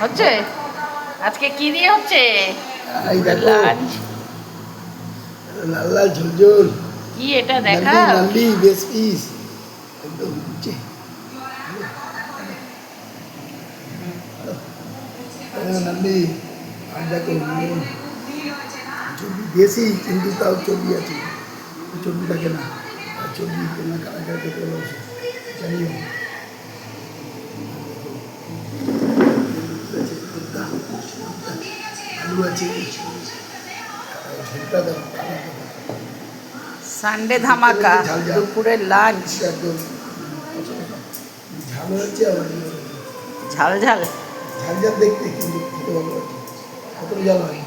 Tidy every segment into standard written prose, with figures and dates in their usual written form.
হচ্ছে আজকে কি দিয়ে হচ্ছে? এই দেখো লাঞ্চ লাল লাল ঝোল কি এটা দেখা? নাল্লি বেশ পিস একদম হচ্ছে নাল্লি। আর দেখো চর্বি বেশি, কিন্তু তাও চর্বি আছে, চর্বি থাকে না, আর চর্বি না কারা খেতে ভালোবাসে জানিও। আলু আছে, ঝোলটা দেখো সানডে ধামাকা, দুপুরের লাঞ্চ একদম ঝাল হচ্ছে, আবার ঝাল ঝাল। ঝাল ঝাল দেখতে, কিন্তু খেতে ভালো লাগে, কত ঝাল হয়।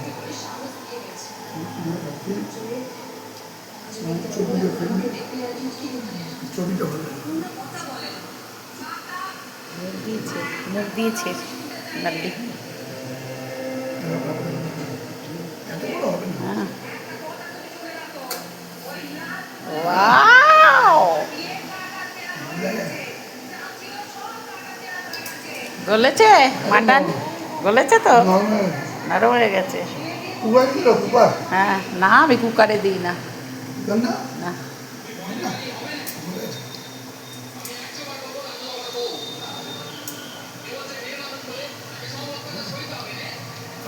ছবিটা ভালো মুখ দিয়েছে নাল্লি। এত বড় হবে না। হ্যাঁ, ওয়াও, গলেছে মাটন, গলেছে তো, নরমাল নরম হয়ে গেছে। কুকার ছিল কুকার হ্যাঁ, না আমি কুকারে দিই না। না না।